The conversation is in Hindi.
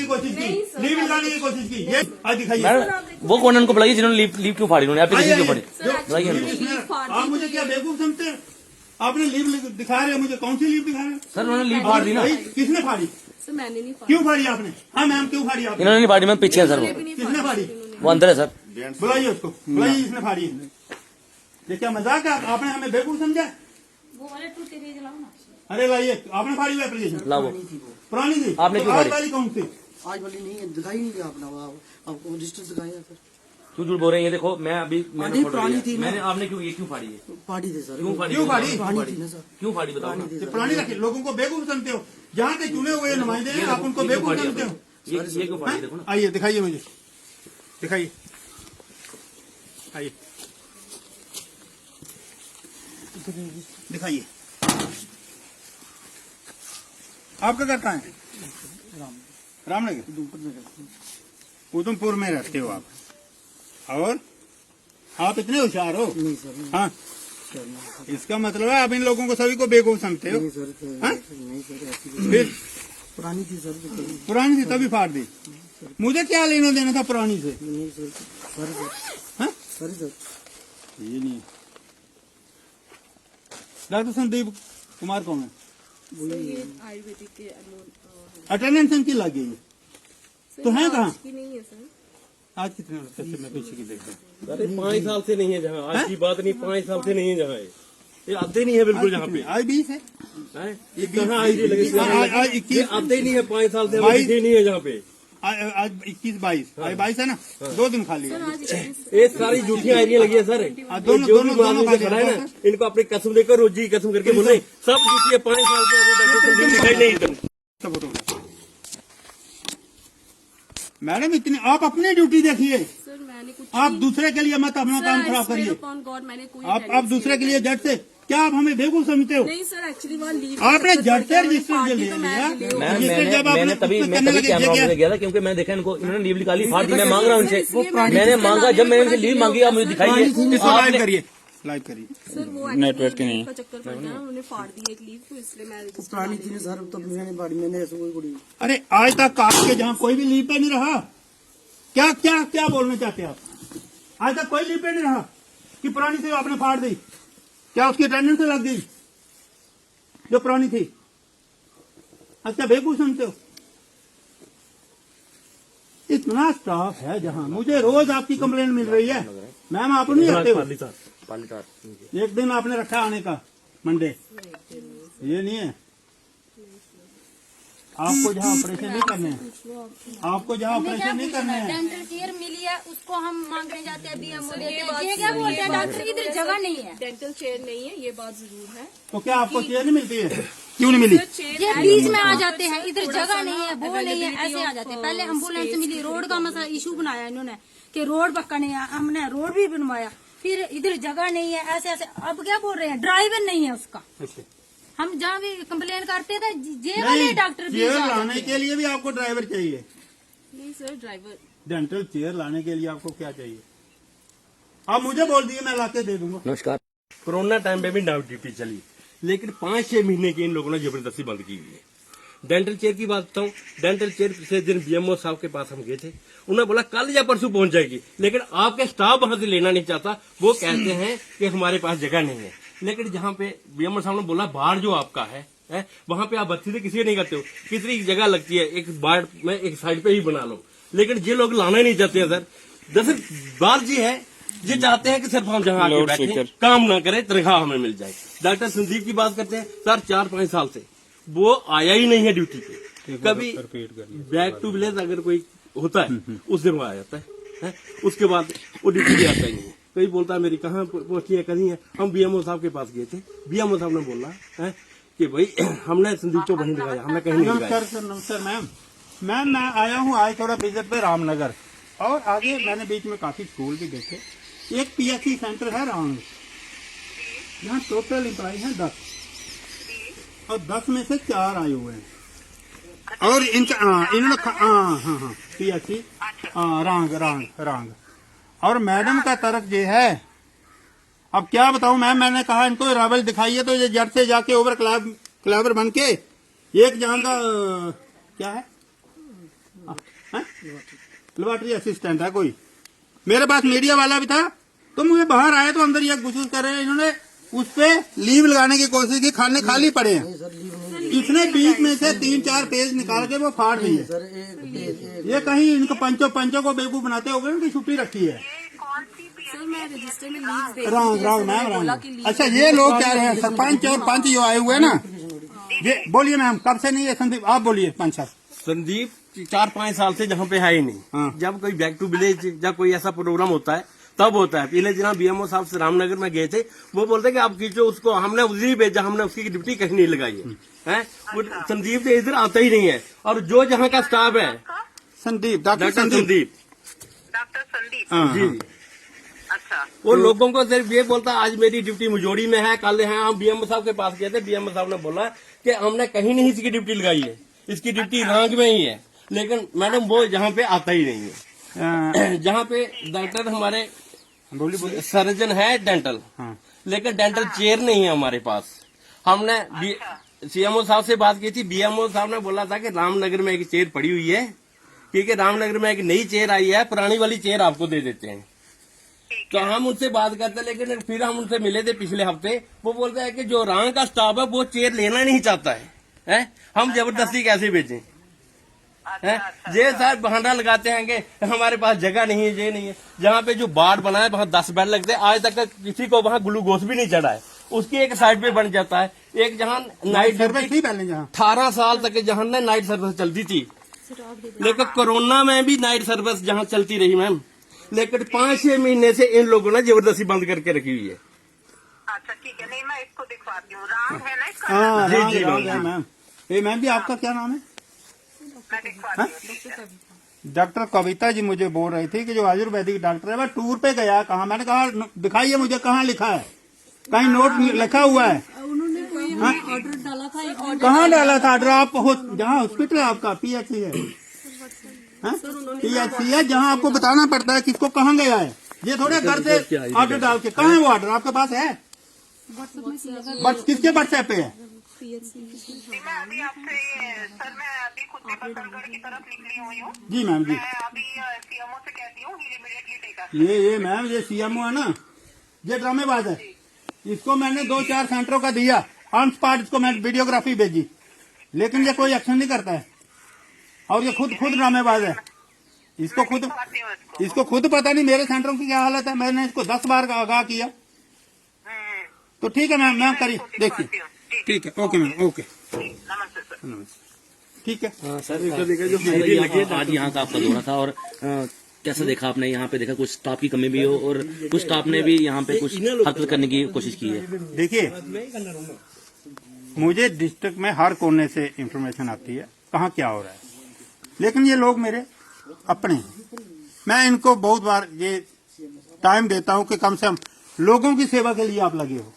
कोशिश की, लीव निकालने की कोशिश की। ये आज दिखाइए मैडम वो कौन उनको बुलाइए जिन्होंने लीव क्यों फाड़ी, उन्होंने एप्लीकेशन क्यों फाड़ी, बुलाइए उनको। आप मुझे क्या बेवकूफ समझते हैं? आपने लीव दिखा रहे हैं मुझे, कौन सी लीव दिखा रहे हैं? सर उन्होंने लीव फाड़ दी ना। किसने फाड़ी? सर मैंने नहीं फाड़ी। क्यों फाड़ी आपने? हाँ मैम क्यों फाड़ी आपने? इन्होंने नहीं फाड़ी मैम, पीछे है सर वो। किसने फाड़ी? वो अंदर है सर। बुलाइए उसको, बुलाइए जिसने फाड़ी है। ये क्या मजाक है? आपने हमें बेवकूफ समझा? वो वाले टूटे हुए जलाओ ना। अरे लाइए, आपने फाड़ी हुई एप्लीकेशन? ला वो पुरानी थी आपने तो क्यों आज फाड़ी? वाली कौन सी? आज वाली नहीं है, दिखाई नहीं दिया आपने, आपको रजिस्टर दिखाया सर। क्यों झूठ बोल रहे हैं? ये देखो मैं अभी नहीं, पुरानी थी ना। मैंने आपने क्यों ये क्यों फाड़ी है? पार्टी थे सर। क्यों फाड़ी? क्यों फाड़ी? पुरानी थी ना सर। क्यों फाड़ी बताओ ना। ये पुरानी रखी, लोगों को बेवकूफ समझते हो। जहाँ के चुने हुए नुमाइंदे हैं आप उनको ये क्यों बेवकूफ फाड़ी समझते हो। ये क्यों फाड़ी देखो ना। आइए दिखाइए मुझे, दिखाइए, आइए दिखाइए। आपका घर कहाँ है? रामनगर, उधमपुर में रहते हो आप, और आप इतने होशियार हो? नहीं सर। हाँ, इसका मतलब है आप इन लोगों को सभी को बेवकूफ समझते हो। नहीं सर, हाँ? नहीं सर, ऐसी फिर पुरानी थी सर। पुरानी थी तभी फाड़ दी। मुझे क्या लेना देना था पुरानी से? नहीं सर, सॉरी सर। हाँ? Sorry sir. ये नहीं। डॉक्टर संदीप कुमार कौन है? सर ये आयुर्वेदिक के अटेंडेंस इनकी लगी है तो है कहाँ? की नहीं है सर। आज कितने वर्ष से मैं पीछे की देखता हूँ? अरे 5 साल से नहीं है जहाँ, आज की बात नहीं, 5 साल से नहीं है जहाँ, ये आते नहीं है बिल्कुल जहाँ पे। आज 20 है, हैं? ये कहाँ आईडी लगे, आज ये 21, आते ही नहीं है 5 साल से, 22 दिखे नहीं है जहाँ पे। आज 21-22, आज 22 है ना, 2 दिन खाली है। ये सारी झूठी आईडियाँ लगी है सर। दोनों- जो भी दोनों आदमी खाली खड़ा है है। ना, इनको अपनी कसम देकर रोजी की कसम करके बोले सब झूठी है। 5 साल से अभी तक तो संदीप दिखाई नहीं इधर। सब उठो। मैडम इतनी आप अपनी ड्यूटी देखिए, सर मैंने कुछ आप दूसरे के लिए मत अपना काम खराब करिए। गॉड मैंने कोई आप दूसरे के लिए जज से क्या आप हमें बेवकूफ समझते हो? नहीं सर, एक्चुअली वहाँ लीव आपने जज से रजिस्टर पार्टी लिया, तो मैं भी ले मैम रजिस्टर जब मैंने आपने तभी उसमें मैं करने तभी लगे, कैमरा ये ऑन क्या? में गया था क्योंकि मैंने देखा इनको, इन्होंने लीव निकाली फाड़ दी। मैं मांग रहा हूँ इनसे, इसलिए मैंने मांगा, जब मैंने इनसे लीव मांगी आप मुझे दिखाइए। इसको लाइव करिए, लाइव करिए। सर वो नेटवर्क के नहीं का चक्कर पड़ गया, उन्होंने फाड़ दी एक लीव, तो इसलिए मैं register पुरानी डाल थी ना दी। सर, तो मैंने पार्टी, मैंने ऐसे कोई कुड़ी। अरे आज तक आपके जहाँ कोई भी लीव पे नहीं रहा। क्या क्या क्या बोलना चाहते हैं आप? आज तक कोई लीव पे नहीं रहा कि पुरानी थी आपने फाड़ दी। क्या उसकी अटेंडेंस से लग गई जो पुरानी थी? अच्छा बेवकूफ समझते हो? इतना स्टाफ है जहाँ, मुझे रोज आपकी कंप्लेंट मिल रही है। मैम आप नहीं आते हो? एक दिन आपने रखा आने का, मंडे, ये नहीं है। आपको जहाँ ऑपरेशन नहीं करने हैं, आपको जहाँ ऑपरेशन नहीं करने हैं, डेंटल केयर मिली है उसको हम मांगने जाते हैं, बीएमओ देते हैं। ये क्या बोलते हैं, डॉक्टर की इधर जगह नहीं है। डेंटल चेयर नहीं है, ये बात जरूर है। तो क्या आपको चेयर नहीं मिलती है? क्यों नहीं मिली? ये बीच में आ जाते हैं, इधर जगह नहीं है, वो नहीं है, ऐसे आ जाते हैं। पहले एम्बुलेंस मिली, रोड का मसला इशू बनाया इन्होंने कि रोड पक्का नहीं है, हमने रोड भी बनवाया, फिर इधर जगह नहीं है, ऐसे ऐसे। अब क्या बोल रहे हैं, ड्राइवर नहीं है उसका। हम जहाँ भी कंप्लेन करते थे, जे वाले डॉक्टर भी चेयर आ जाते लाने हैं। के लिए भी आपको ड्राइवर चाहिए? नहीं सर, ड्राइवर डेंटल चेयर लाने के लिए आपको क्या चाहिए? आप मुझे बोल दिए, मैं लाके दे दूंगा। नमस्कार। कोरोना टाइम पे भी नाइट ड्यूटी चली, लेकिन 5-6 महीने की इन लोगों ने जबरदस्ती बंद की हुई है। डेंटल चेयर की बात बताऊं, डेंटल चेयर पिछले दिन बीएमओ साहब के पास हम गए थे, उन्होंने बोला कल या परसों पहुंच जाएगी, लेकिन आपके स्टाफ वहां से लेना नहीं चाहता। वो कहते हैं कि हमारे पास जगह नहीं है, लेकिन जहां पे बीएमओ साहब ने बोला बाढ़ जो आपका है वहां पे आप बत्ती से किसी नहीं करते हो, कितनी जगह लगती है, एक बाढ़ में एक साइड पे ही बना लो, लेकिन ये लोग लाना ही नहीं चाहते हैं सर। दरअसल बात जी है, ये चाहते हैं कि सिर्फ हम जहाँ आके बैठे काम ना करें, तनख्वाह हमें मिल जाए। डॉक्टर संदीप की बात करते हैं सर, 4-5 साल से वो आया ही नहीं है ड्यूटी पे। कभी बैक टू विलेज अगर कोई होता है उस दिन वो आ जाता है, उसके बाद वो ड्यूटी पे आता ही नहीं है। कहीं बोलता है मेरी कहाँ पोस्टिंग है, कहीं है। हम बीएमओ साहब के पास गए थे, बीएमओ साहब ने बोला है कि भाई हमने संदीप को वहीं लगाया, हमने कहीं नहीं लगाया। नमस्कार मैम, मैं आया हूँ आज थोड़ा विजिट पे रामनगर, और आगे मैंने बीच में काफी स्कूल भी देखे। एक पीएससी सेंटर है राम, यहाँ टोटल एम्प्लॉय है 10, और 10 में से 4 आए हुए हैं, और इनका इन्होंने पीएससी रांग। और मैडम का तर्क ये है, अब क्या बताऊं मैम, मैंने कहा इनको रावल दिखाइए, तो ये जट से जाके ओवर क्लाबर बन के एक जान का क्या है, लेबोरेटरी असिस्टेंट है कोई। मेरे पास मीडिया वाला भी था, तो मुझे बाहर आए तो अंदर ये गुस्सा कर रहे हैं, इन्होंने उस पे लीव लगाने की कोशिश की, खाने खाली पड़े हैं। इसने बीच में से 3-4 पेज निकाल के वो फाड़ दिए। ये कहीं इनको पंचों को बेवकूफ बनाते हो गए, उनकी छुट्टी रखी है। सर मैं रजिस्टर में लीव दे राउंड मैम। अच्छा, ये लोग कह रहे हैं सरपंच और पंच जो आए हुए हैं ना, ये बोलिए मैम, कब से नहीं है संदीप, आप बोलिए पंच साहब। संदीप 4-5 साल से जहाँ पे है ही नहीं। हाँ। जब कोई बैक टू विलेज या कोई ऐसा प्रोग्राम होता है तब होता है। पहले जनाब बीएमओ साहब से रामनगर में गए थे, वो बोलते हैं कि आप खींचो उसको, हमने उधर भेजा, हमने उसकी ड्यूटी कहीं नहीं लगाई है। वो संदीप तो इधर आता ही नहीं है। और जो जहाँ का स्टाफ है, Sandeep, doctor doctor Sandeep. Sandeep doctor Sandeep. हाँ, जी, अच्छा, वो लोगों को सिर्फ ये बोलता आज मेरी ड्यूटी मुजोड़ी में है, कल है। हम बीएमओ साहब के पास गए थे, बीएमओ साहब ने बोला कि हमने कहीं नहीं इसकी ड्यूटी लगाई है, इसकी ड्यूटी रांग में ही है। लेकिन मैडम वो जहाँ पे आता ही नहीं है। जहाँ पे डॉक्टर हमारे बोलिए। सर्जन है डेंटल, हाँ। लेकिन डेंटल चेयर नहीं है हमारे पास। हमने सीएमओ साहब से बात की थी, बीएमओ साहब ने बोला था कि रामनगर में एक चेयर पड़ी हुई है, क्योंकि रामनगर में एक नई चेयर आई है, पुरानी वाली चेयर आपको दे देते हैं। तो हम उनसे बात करते, लेकिन फिर हम उनसे मिले थे पिछले हफ्ते, वो बोलते हैं कि जो रांग का स्टाफ है वो चेयर लेना नहीं चाहता है? हम जबरदस्ती कैसे भेजें? ये सर बहाना लगाते हैं कि हमारे पास जगह नहीं है, ये नहीं है। जहाँ पे जो वार्ड बना है वहाँ 10 बेड लगते हैं, आज तक किसी को वहाँ ग्लूकोज भी नहीं चढ़ा है। उसकी एक साइड पे बन जाता है। एक जहाँ नाइट सर्विस थी पहले, जहाँ 18 साल तक जहाँ ना नाइट सर्विस चलती थी, लेकिन कोरोना में भी नाइट सर्विस जहाँ चलती रही मैम, लेकिन 5-6 महीने से इन लोगों ने जबरदस्ती बंद करके रखी हुई है। अच्छा ठीक है, नहीं मैं इसको दिखवाती हूँ। राम है ना इसका? हाँ, जी, राम, जी, राम, मैम। मैम। ये मैम भी, आपका क्या नाम है? मैं दिखवाती हूँ। डॉक्टर कविता जी मुझे बोल रही थी कि जो आयुर्वेदिक डॉक्टर है वह टूर पे गया, कहाँ? मैंने कहा दिखाइए मुझे, कहाँ लिखा है, कहीं नोट लिखा हुआ है? उन्होंने कोई ऑर्डर डाला था, एक ऑर्डर कहाँ डाला था ऑर्डर? आप जहाँ हॉस्पिटल है आपका, पीएचसी है, पीएचसी है, जहाँ आपको बताना पड़ता है किसको कहाँ गया है। ये थोड़े घर से ऑर्डर डाल के, कहाँ है वो ऑर्डर? आपके पास है? बट किसके व्हाट्सएप पे है? नहीं, मैं अभी आपसे सर, मैं अभी खुद भी बसंतगढ़ की तरफ निकली हुई हूँ। जी मैम जी। मैं अभी सीएमओ से कहती हूँ कि इमीडिएटली टेक अप। ये मैम, ये सीएमओ है ना, ये ड्रामेबाज है। इसको मैंने 2-4 सेंटरों का दिया, ऑन स्पॉट इसको मैं वीडियोग्राफी भेजी, लेकिन ये कोई एक्शन नहीं करता है। और ये खुद ड्रामेबाज है। इसको खुद पता नहीं मेरे सेंटरों की क्या हालत है। मैंने इसको 10 बार आगाह किया। तो ठीक है मैम करिए, देखिए। ठीक है, ओके मैम, ओके, नमस्ते सर। नमस्ते। ठीक है। सर, आज यहाँ का आपका दौरा था, और कैसा देखा आपने? यहाँ पे देखा कुछ स्टाफ की कमी भी हो, और कुछ स्टाफ ने भी यहाँ पे कुछ हरकत करने की कोशिश की है। देखिए, मुझे डिस्ट्रिक्ट में हर कोने से इंफॉर्मेशन आती है कहाँ क्या हो रहा है, लेकिन ये लोग मेरे अपने हैं। मैं इनको बहुत बार ये टाइम देता हूँ कि कम से कम लोगों की सेवा के लिए आप लगे हो।